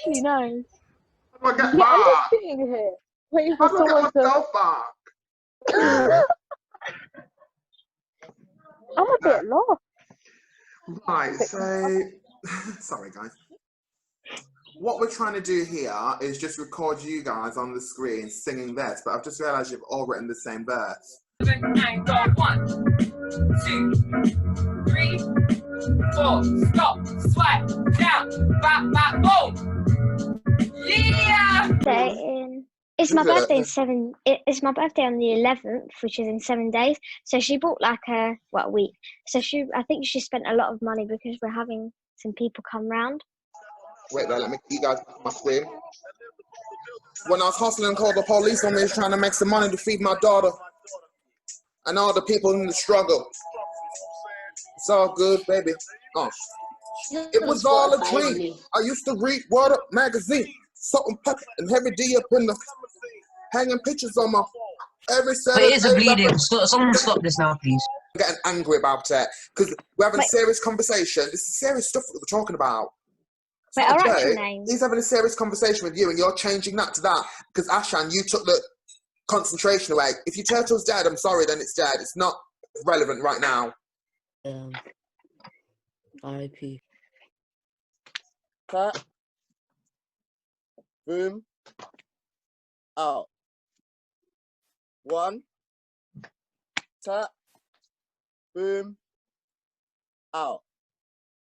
actually nice. How do I get Yeah, I'm just back? sitting here waiting How for do I someone get to. myself back? I'm a bit lost. Right, so sorry guys. What we're trying to do here is just record you guys on the screen singing this, but I've just realised you've all written the same verse. And go 1, 2, 3, 4, stop, swipe, down, back, boom. Yeah! It's my birthday It's my birthday on the 11th, which is in 7 days. So she bought like a week. So I think she spent a lot of money because we're having some people come round. Wait there, let me get you guys back on my screen. When I was hustling and called the police on me, was trying to make some money to feed my daughter and all the people in the struggle. It's all good, baby. Oh. It was all a dream. I used to read Word Up magazine, Salt and Pepper, and Heavy D up in the hanging pictures on my every Saturday. But it is a bleeding. Someone stop this now, please. I'm getting angry about it because we're having a serious conversation. This is serious stuff that we're talking about. Wait, our actual name. He's having a serious conversation with you, and you're changing that to that because Ashan, you took the concentration away. If your turtle's dead, I'm sorry, then it's dead. It's not relevant right now. R.I.P. Cut. Boom. Out. 1. Tap. Boom. Out.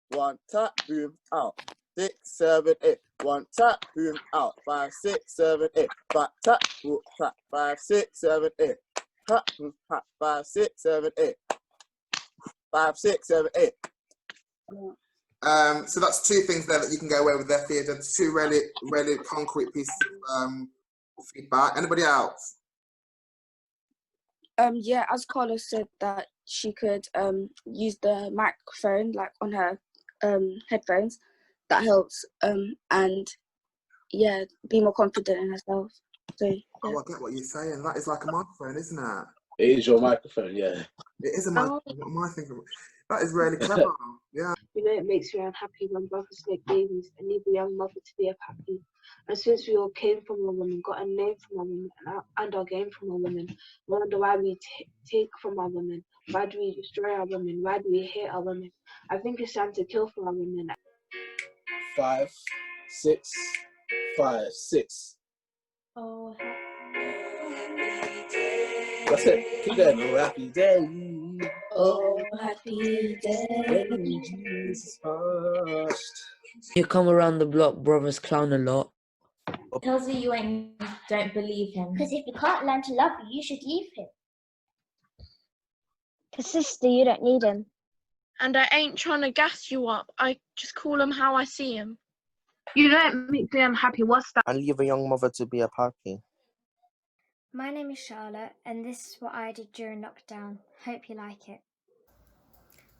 1 tap. Boom. Out. 6, 7, 8. 1 tap. Boom. Out. 5, 6, 7, 8. 5 tap. Boom. Tap. 5, 6, 7, 8. Tap. Boom. Tap. 5, 6, 7, 8. 5, 6, 7, 8. So that's two things there that you can go away with their theatre. Two really, really concrete pieces of feedback. Anybody else? Yeah, as Carla said that she could use the microphone like on her headphones. That helps. And yeah, be more confident in herself. So yeah. Oh, I get what you're saying. That is like a microphone, isn't it? It is your microphone, yeah. It is a microphone. What am I thinking? That is really clever. Yeah. You know, it makes me unhappy when brothers make babies and leave a young mother to be happy. And since we all came from a woman, got a name from a woman, and our game from a woman, I wonder why we take from our women. Why do we destroy our women? Why do we hate our women? I think it's time to kill for our women. 5, 6, 5, 6. Oh, That's it. Keep that. Oh, happy day. oh, happy day. When Jesus washed. You come around the block, brothers clown a lot. Tells you don't believe him. Because if you can't learn to love you, you should leave him. Because sister, you don't need him. And I ain't trying to gas you up. I just call him how I see him. You don't make me unhappy. What's that? And leave a young mother to be happy. My name is Charlotte, and this is what I did during lockdown. Hope you like it.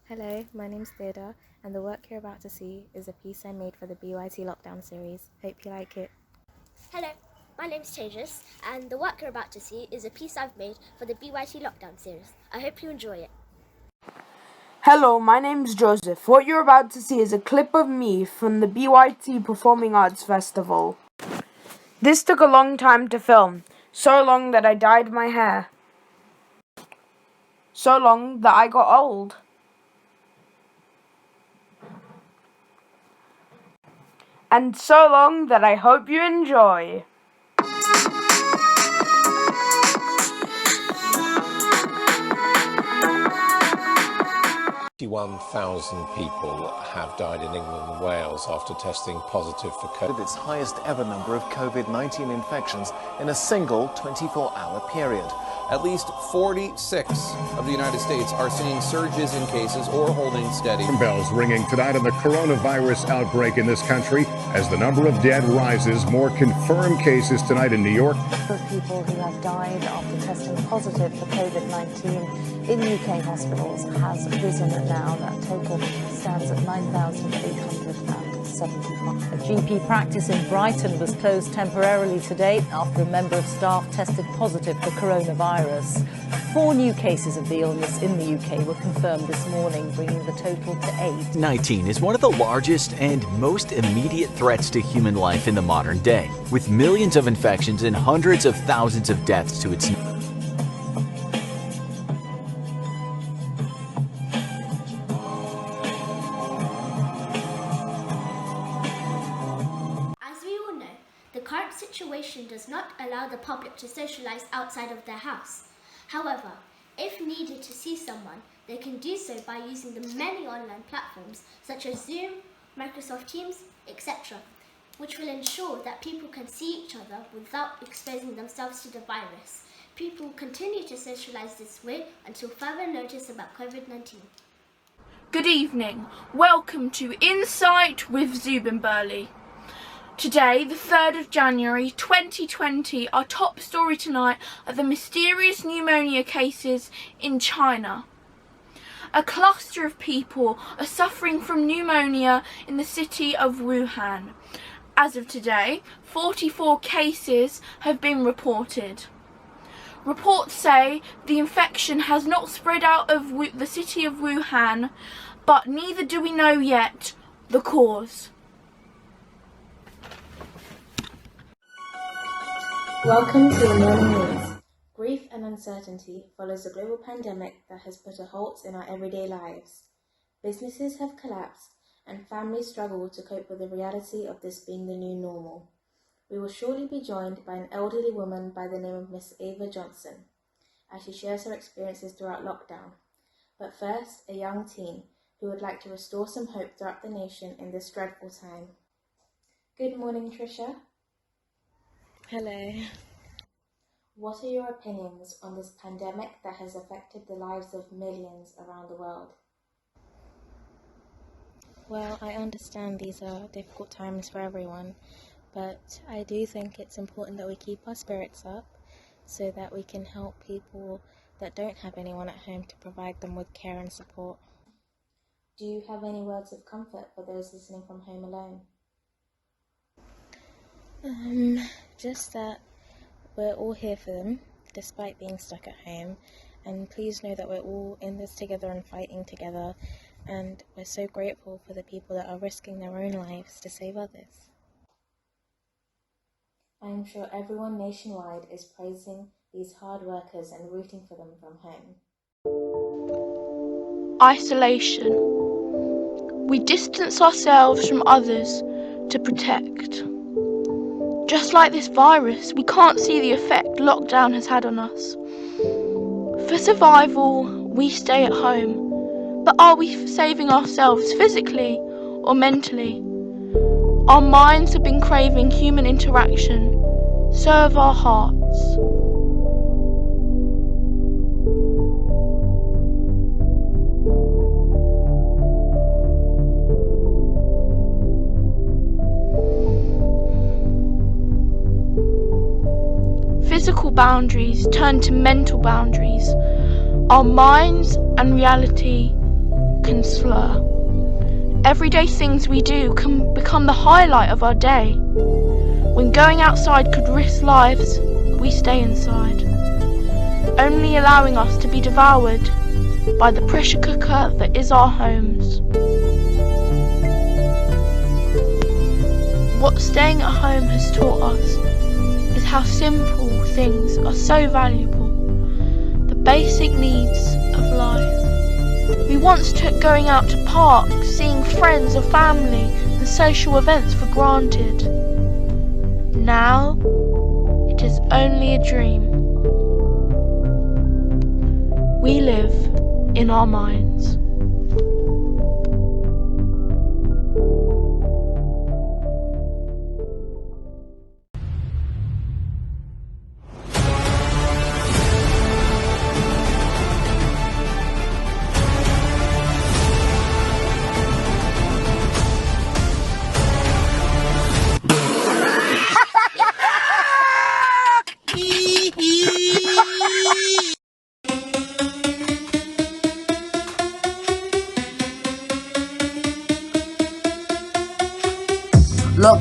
Hello, my name's Theodore, and the work you're about to see is a piece I made for the BYT Lockdown series. Hope you like it. Hello, my name's Tejas, and the work you're about to see is a piece I've made for the BYT Lockdown series. I hope you enjoy it. Hello, my name's Joseph. What you're about to see is a clip of me from the BYT Performing Arts Festival. This took a long time to film, so long that I dyed my hair. So long that I got old. And so long that I hope you enjoy. 51,000 people have died in England and Wales after testing positive for COVID. Its highest ever number of COVID-19 infections in a single 24-hour period. At least 46 of the United States are seeing surges in cases or holding steady. Bells ringing tonight on the coronavirus outbreak in this country as the number of dead rises. More confirmed cases tonight in New York. Of people who have died after testing positive for COVID-19 in UK hospitals has risen now. That total stands at 9,806. 75. A GP practice in Brighton was closed temporarily today after a member of staff tested positive for coronavirus. 4 new cases of the illness in the UK were confirmed this morning, bringing the total to 8. 19 is one of the largest and most immediate threats to human life in the modern day, with millions of infections and hundreds of thousands of deaths to its The current situation does not allow the public to socialise outside of their house. However, if needed to see someone, they can do so by using the many online platforms such as Zoom, Microsoft Teams, etc., which will ensure that people can see each other without exposing themselves to the virus. People continue to socialise this way until further notice about COVID-19. Good evening. Welcome to Insight with Zubin Burley. Today, the 3rd of January 2020, our top story tonight are the mysterious pneumonia cases in China. A cluster of people are suffering from pneumonia in the city of Wuhan. As of today, 44 cases have been reported. Reports say the infection has not spread out of the city of Wuhan, but neither do we know yet the cause. Welcome to the morning news. Grief and uncertainty follows a global pandemic that has put a halt in our everyday lives. Businesses have collapsed and families struggle to cope with the reality of this being the new normal. We will shortly be joined by an elderly woman by the name of Miss Ava Johnson, as she shares her experiences throughout lockdown. But first, a young teen who would like to restore some hope throughout the nation in this dreadful time. Good morning, Trisha. Hello. What are your opinions on this pandemic that has affected the lives of millions around the world? Well, I understand these are difficult times for everyone, but I do think it's important that we keep our spirits up so that we can help people that don't have anyone at home to provide them with care and support. Do you have any words of comfort for those listening from home alone? Just that we're all here for them, despite being stuck at home, and please know that we're all in this together and fighting together, and we're so grateful for the people that are risking their own lives to save others. I am sure everyone nationwide is praising these hard workers and rooting for them from home. Isolation. We distance ourselves from others to protect. Just like this virus, we can't see the effect lockdown has had on us. For survival, we stay at home. But are we saving ourselves physically or mentally? Our minds have been craving human interaction, so have our hearts. Physical boundaries turn to mental boundaries. Our minds and reality can slur. Everyday things we do can become the highlight of our day. When going outside could risk lives, we stay inside, only allowing us to be devoured by the pressure cooker that is our homes. What staying at home has taught us is how simple things are so valuable, the basic needs of life. We once took going out to parks, seeing friends or family and social events for granted. Now, it is only a dream. We live in our minds.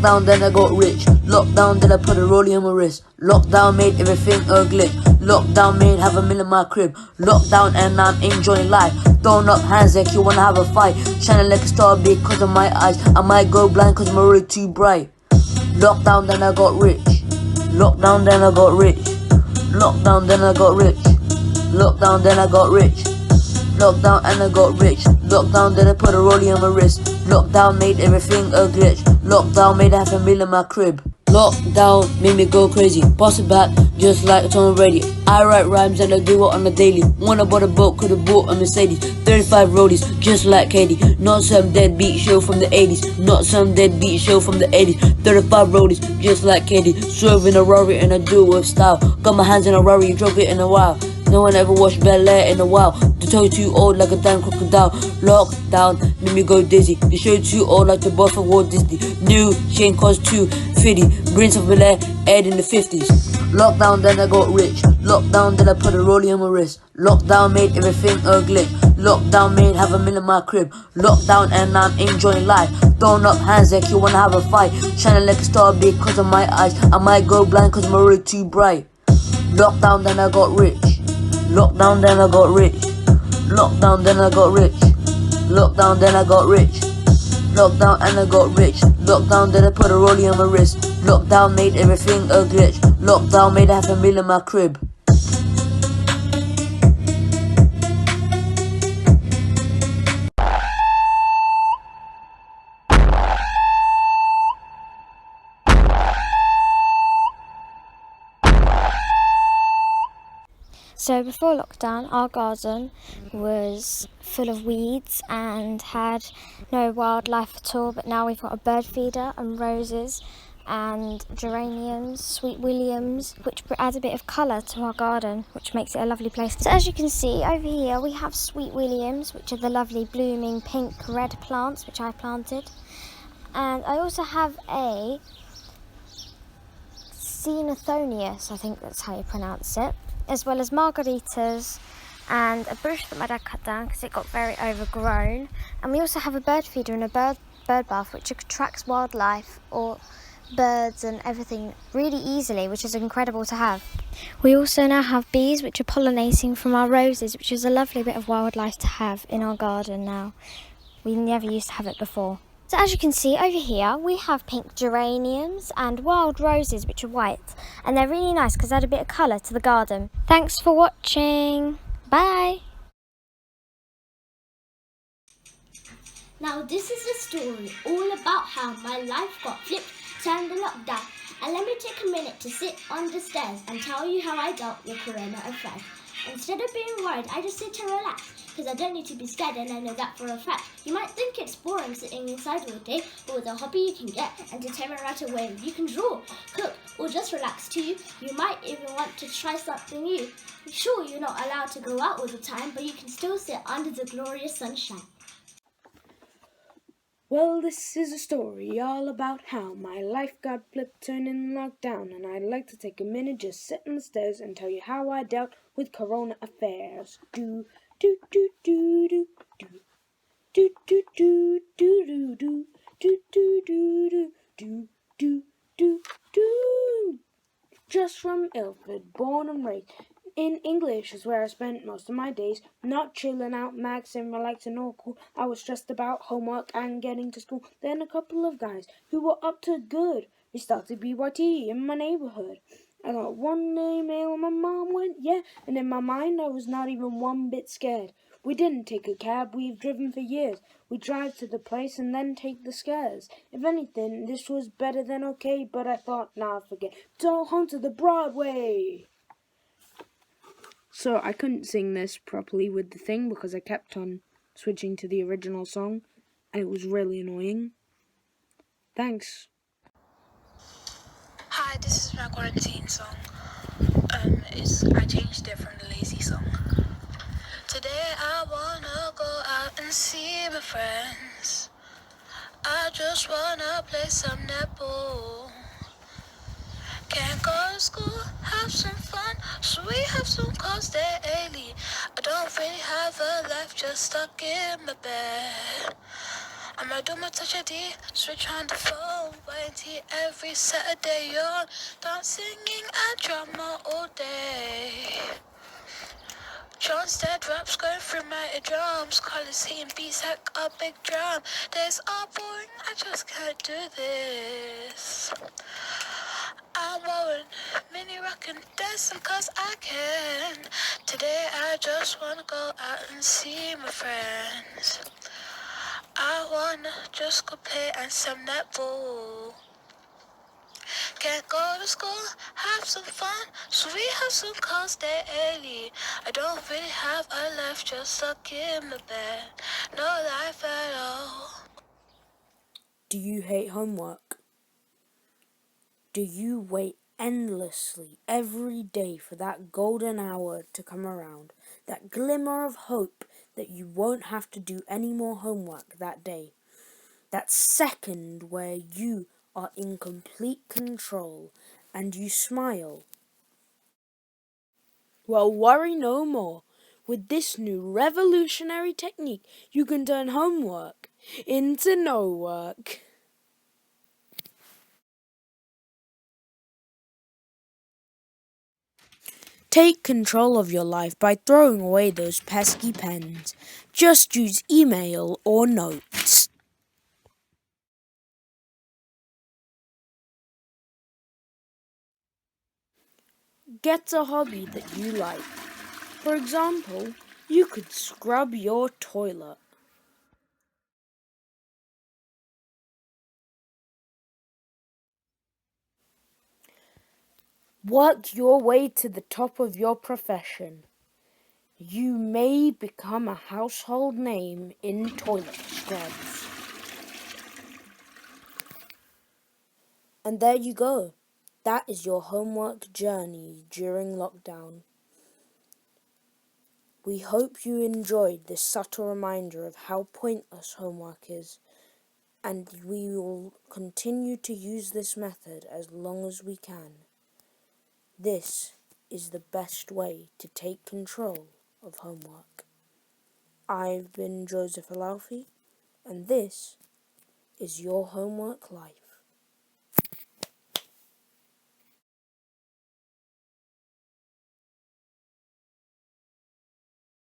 Lockdown, then I got rich. Lockdown, then I put a rollie on my wrist. Lockdown made everything a glitch. Lockdown made half a meal in my crib. Lockdown and I'm enjoying life. Throwing up hands like you wanna have a fight. Shining like a star because of my eyes. I might go blind cause my rollie too bright. Lockdown, then I got rich. Lockdown, then I got rich. Lockdown, then I got rich. Lockdown, then I got rich. Lockdown and I got rich. Lockdown, then I put a rollie on my wrist. Lockdown made everything a glitch. Lockdown made half a meal in my crib. Lockdown made me go crazy. Pass it back just like Tom Brady. I write rhymes and I do it on the daily. When I bought a boat, could've bought a Mercedes. 35 rollies just like Katie. Not some deadbeat show from the 80s. Not some deadbeat show from the 80s. 35 rollies just like Katie. Swerving a Rari and I do it with style. Got my hands in a Rari, drove it in a while. No one ever watched Bel Air in a while. The toe too old like a damn crocodile. Lockdown made me go dizzy. The show too old like the boss of Walt Disney. New chain cost 250. Prince of Bel Air aired in the 50s. Lockdown, then I got rich. Lockdown, then I put a rollie on my wrist. Lockdown made everything a glitch. Lockdown made half a meal in my crib. Lockdown and I'm enjoying life. Throwing up hands like you wanna have a fight. Shining like a star because of my eyes. I might go blind cause my rollie too bright. Lockdown, then I got rich. Lockdown, then I got rich. Lockdown, then I got rich. Lockdown, then I got rich. Lockdown and I got rich. Lockdown, then I put a rollie on my wrist. Lockdown made everything a glitch. Lockdown made half a meal in my crib. So before lockdown, our garden was full of weeds and had no wildlife at all, but now we've got a bird feeder and roses and geraniums, sweet williams, which add a bit of colour to our garden, which makes it a lovely place. So as you can see over here, we have sweet williams, which are the lovely blooming pink red plants, which I planted. And I also have a Xenothonius, I think that's how you pronounce it, as well as margaritas and a bush that my dad cut down because it got very overgrown. And we also have a bird feeder and a bird bath, which attracts wildlife or birds and everything really easily, which is incredible to have. We also now have bees which are pollinating from our roses, which is a lovely bit of wildlife to have in our garden now. We never used to have it before. So as you can see over here, we have pink geraniums and wild roses, which are white. And they're really nice because they add a bit of colour to the garden. Thanks for watching. Bye. Now this is a story all about how my life got flipped, turned in lockdown. And let me take a minute to sit on the stairs and tell you how I dealt with Corona affairs. Instead of being worried, I just sit and relax. Because I don't need to be scared, and I know that for a fact. You might think it's boring sitting inside all day, but with a hobby you can get entertainment right away. You can draw, cook, or just relax too. You might even want to try something new. Sure, you're not allowed to go out all the time, but you can still sit under the glorious sunshine. Well, this is a story all about how my life got flipped, turned in lockdown, and I'd like to take a minute, just sit on the stairs and tell you how I dealt with Corona affairs. Do do do do do do do do do do do do do do do do do do. Just from Ilford, born and raised in English is where I spent most of my days, not chilling out, maxing, relaxing, all cool. I was stressed about homework and getting to school. Then a couple of guys who were up to good. We started BYT in my neighborhood. I got one email and my mom went, yeah, and in my mind I was not even one bit scared. We didn't take a cab, we've driven for years. We drive to the place and then take the scares. If anything, this was better than okay, but I thought, nah, forget. It's all home to the Broadway. So I couldn't sing this properly with the thing because I kept on switching to the original song and it was really annoying. Thanks. Hi, this is my quarantine song. I changed it from the lazy song. Today I wanna go out and see my friends. I just wanna play some netball. Can't go to school, have some fun, so we have some calls daily. I don't really have a life, just stuck in my bed. I'ma do my touch ID, switch on the phone, BYT every Saturday, you're done singing and drama all day. John's dead raps going through my drums, colours hitting beats like a big drum. Days are boring, I just can't do this. I'm wearing mini rock and dancing cause I can. Today I just wanna go out and see my friends. I wanna just go play and some netball. Can't go to school, have some fun, so we have some calls day early. I don't really have a life, just stuck in my bed, no life at all. Do you hate homework? Do you wait endlessly every day for that golden hour to come around? That glimmer of hope that you won't have to do any more homework that day? That second where you are in complete control and you smile? Well, worry no more. With this new revolutionary technique, you can turn homework into no work. Take control of your life by throwing away those pesky pens. Just use email or notes. Get a hobby that you like. For example, you could scrub your toilet. Work your way to the top of your profession. You may become a household name in toilet scrubs. And there you go. That is your homework journey during lockdown. We hope you enjoyed this subtle reminder of how pointless homework is, and we will continue to use this method as long as we can. This is the best way to take control of homework. I've been Joseph Alalfi, and this is your homework life.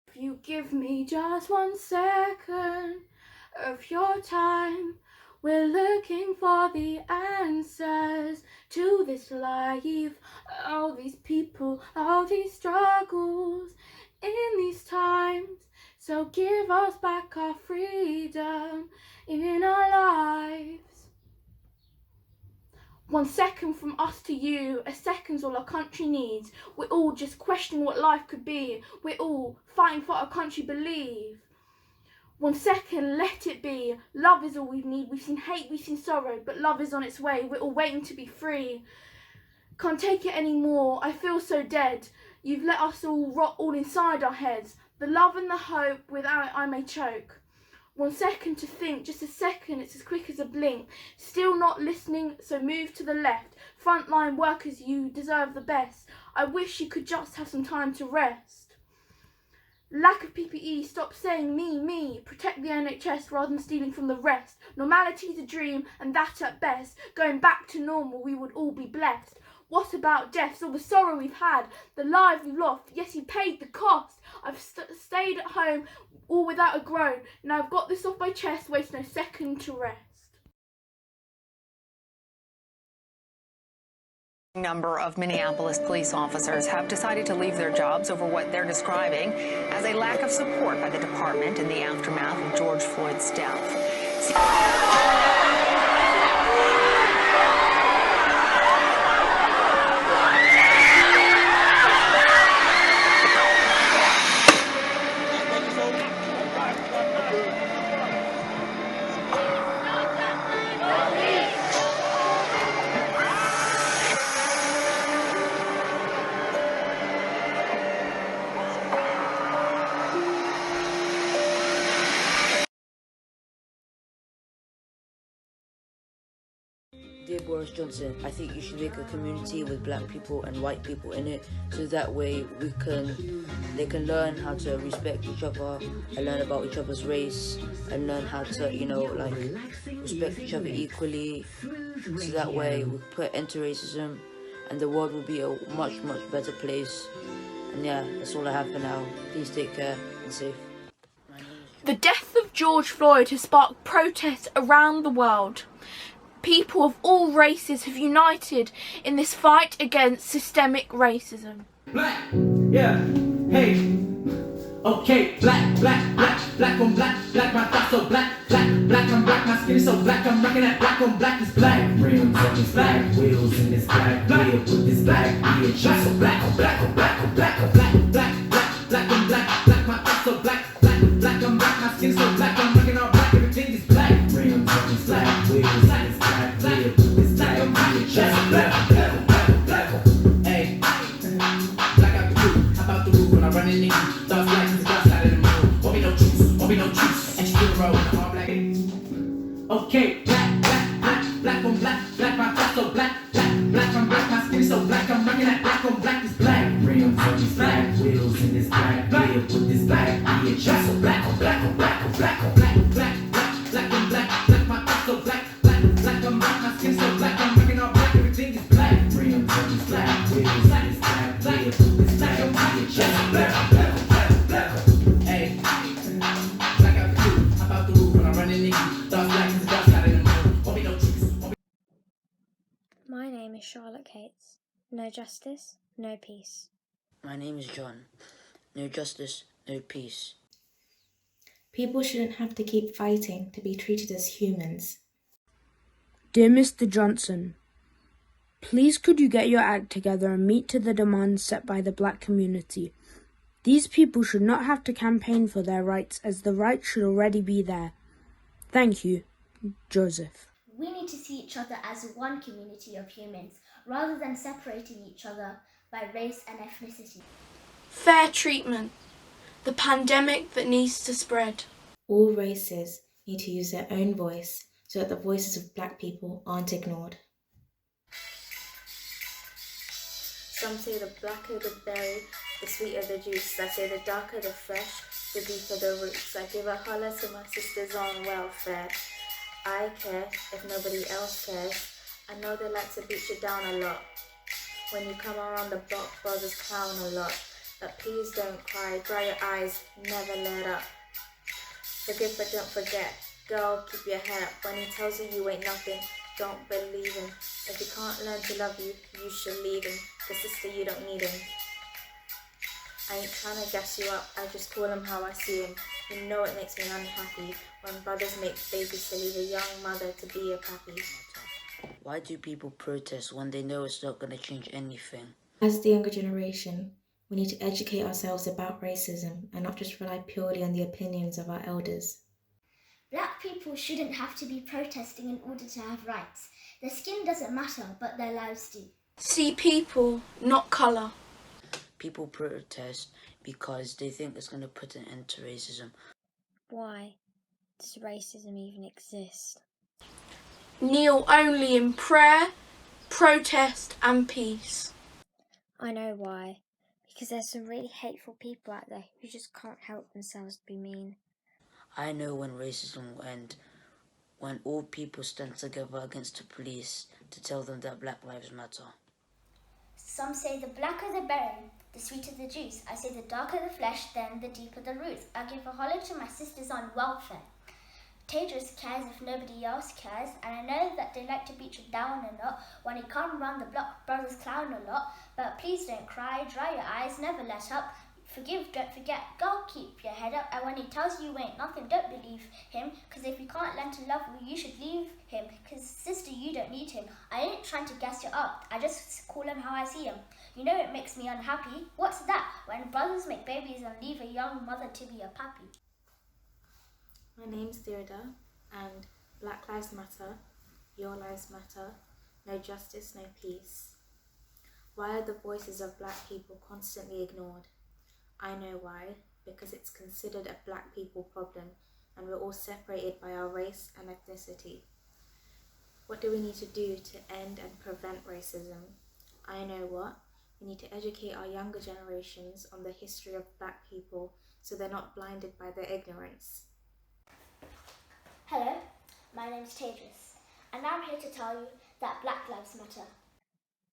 If you give me just 1 second of your time, we're looking for the answers to this life. All these people, all these struggles in these times. So give us back our freedom in our lives. 1 second from us to you, a second's all our country needs. We're all just questioning what life could be. We're all fighting for our country believe. 1 second, let it be. Love is all we need. We've seen hate, we've seen sorrow, but love is on its way. We're all waiting to be free. Can't take it anymore, I feel so dead. You've let us all rot all inside our heads. The love and the hope, without it I may choke. 1 second to think, just a second, it's as quick as a blink. Still not listening, so move to the left. Frontline workers, you deserve the best. I wish you could just have some time to rest. Lack of PPE, stop saying me. Protect the NHS rather than stealing from the rest. Normality's a dream, and that at best. Going back to normal, we would all be blessed. What about deaths, all the sorrow we've had, the lives we've lost? Yes, you paid the cost. I've stayed at home, all without a groan. Now I've got this off my chest, waste no second to rest. Number of Minneapolis police officers have decided to leave their jobs over what they're describing as a lack of support by the department in the aftermath of George Floyd's death. Boris Johnson. I think you should make a community with black people and white people in it, so that way they can learn how to respect each other and learn about each other's race and learn how to, respect each other equally. So that way we put end to racism and the world will be a much, much better place. And yeah, that's all I have for now. Please take care and safe. The death of George Floyd has sparked protests around the world. People of all races have united in this fight against systemic racism. Black, yeah, hey, okay, black, black, black, black on black, black, my thoughts so black, black, black on black, my skin is so black, I'm rocking that black on black is black. Rims on this black, wheels in this black, wheel with this black, bitch, so black on black on black on black on black, black, black, black on black, black, my thoughts so black, black, black on black, my skin is so black, I'm rocking all black, everything is black. Rims on this black, wheels in this black, wheel with this black, bitch, so black, black, black, black, hey. Black out the roof, hop out the roof when I'm running in you. Thoughts black as the dark side of the moon. Won't be no truce, and you still roll with the all black. Okay, black, black, black, black on black, black, my thoughts so black, black, black on black, my skin is so black, I'm rocking that black on black is black. Rims on this black, wheels in this black, wheel with this black, bitch, so black on black on black on black on black, black, black, black on black, black, my thoughts so black, black, black on black, my skin so black, I'm rocking all black, everything is black. Rims on this black, wheels in this black, black, this black on bitch, so black, black, black, black, hey. Black out the roof, hop out the roof when I'm running in you. Thoughts black as the dark side of the moon. Won't be no truce. My name is Charlotte Cates. No justice, no peace. My name is John. No justice, no peace. People shouldn't have to keep fighting to be treated as humans. Dear Mr. Johnson, please could you get your act together and meet to the demands set by the black community. These people should not have to campaign for their rights, as the rights should already be there. Thank you, Joseph. We need to see each other as one community of humans, rather than separating each other by race and ethnicity. Fair treatment. The pandemic that needs to spread. All races need to use their own voice so that the voices of black people aren't ignored. Some say the blacker the berry, the sweeter the juice. I say the darker the flesh, the deeper the roots. I give a holler to my sisters on welfare. I care if nobody else cares. I know they like to beat you down a lot. When you come around the block, brothers clown a lot. But please don't cry, dry your eyes, never let up. Forgive but don't forget, girl, keep your head up. When he tells you you ain't nothing, don't believe him. If he can't learn to love you, you should leave him. Cause sister, you don't need him. I ain't trying to gas you up, I just call him how I see him. You know it makes me unhappy when brothers make babies to leave a young mother to be a pappy. Why do people protest when they know it's not going to change anything? As the younger generation, we need to educate ourselves about racism and not just rely purely on the opinions of our elders. Black people shouldn't have to be protesting in order to have rights. Their skin doesn't matter, but their lives do. See people, not colour. People protest because they think it's going to put an end to racism. Why does racism even exist? Kneel only in prayer, protest and peace. I know why. Because there's some really hateful people out there who just can't help themselves to be mean. I know when racism will end, when all people stand together against the police to tell them that Black Lives Matter. Some say the blacker the berry, the sweeter the juice. I say the darker the flesh, then the deeper the roots. I give a holler to my sisters on welfare. Tedros cares if nobody else cares, and I know that they like to beat you down a lot. When you come round the block, brothers clown a lot. But please don't cry, dry your eyes, never let up. Forgive, don't forget, girl, keep your head up. And when he tells you ain't nothing, don't believe him. Cause if he can't learn to love you, you should leave him. Cause sister, you don't need him. I ain't trying to gas you up, I just call him how I see him. You know it makes me unhappy. What's that? When brothers make babies and leave a young mother to be a pappy. My name's Theoda, and Black Lives Matter, Your Lives Matter, no justice, no peace. Why are the voices of black people constantly ignored? I know why, because it's considered a black people problem and we're all separated by our race and ethnicity. What do we need to do to end and prevent racism? I know what. We need to educate our younger generations on the history of Black people so they're not blinded by their ignorance. Hello, my name's Tedros, and I'm here to tell you that Black Lives Matter.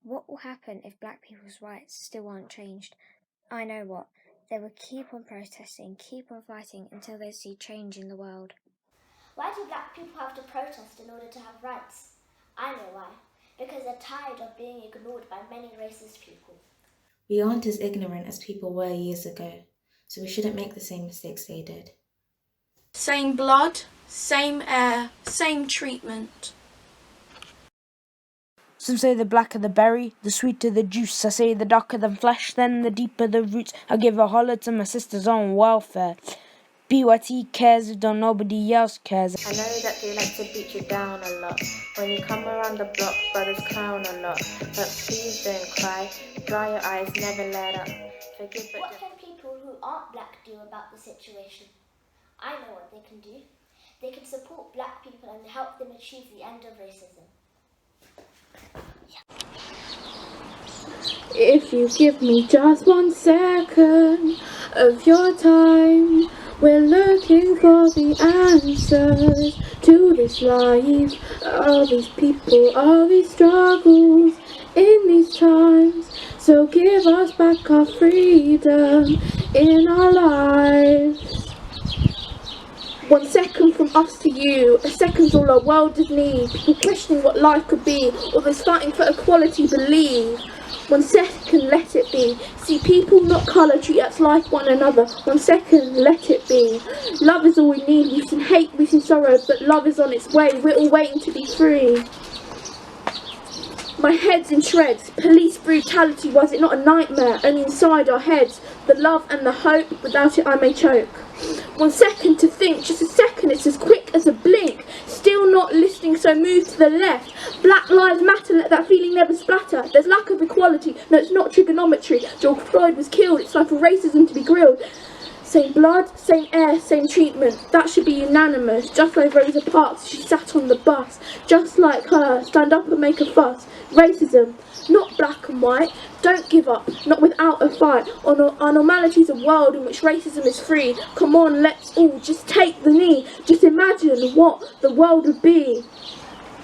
What will happen if Black people's rights still aren't changed? I know what. They will keep on protesting, keep on fighting until they see change in the world. Why do Black people have to protest in order to have rights? I know why. Because they're tired of being ignored by many racist people. We aren't as ignorant as people were years ago, so we shouldn't make the same mistakes they did. Same blood, same air, same treatment. Some say the blacker the berry, the sweeter the juice. I say the darker the flesh, then the deeper the roots. I give a holler to my sister's own welfare. BYT cares, don't nobody else cares. I know that they like to beat you down a lot. When you come around the block, brothers clown a lot. But please don't cry, dry your eyes, never let up. Forgive but What can people who aren't Black do about the situation? I know what they can do. They can support Black people and help them achieve the end of racism. If you give me just 1 second of your time, we're looking for the answers to this life. All these people, all these struggles in these times. So give us back our freedom in our lives. 1 second from us to you, a second's all our world does need. People questioning what life could be, or those fighting for equality believe. 1 second, let it be. See people, not colour, treat us like one another. 1 second, let it be. Love is all we need. We've seen hate, we've seen sorrow, but love is on its way. We're all waiting to be free. My head's in shreds. Police brutality, was it not a nightmare? Only inside our heads. The love and the hope, without it I may choke. 1 second to think, just a second, it's as quick as a blink. Still not listening, so move to the left. Black lives matter, let that feeling never splatter. There's lack of equality, no it's not trigonometry. George Floyd was killed, it's time for racism to be grilled. Same blood, same air, same treatment, that should be unanimous. Just like Rosa Parks, she sat on the bus. Just like her, stand up and make a fuss. Racism, not black and white, don't give up, not without a fight. Our normality is a world in which racism is free. Come on, let's all just take the knee. Just imagine what the world would be.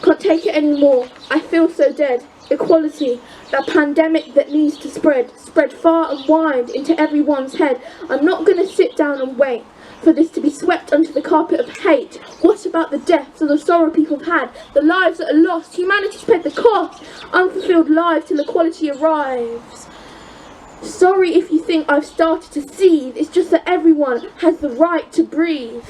Can't take it anymore, I feel so dead. Equality, that pandemic that needs to spread far and wide into everyone's head. I'm not going to sit down and wait for this to be swept under the carpet of hate. What about the deaths and the sorrow people have had, the lives that are lost? Humanity's paid the cost, unfulfilled lives till equality arrives. Sorry if you think I've started to seethe, it's just that everyone has the right to breathe.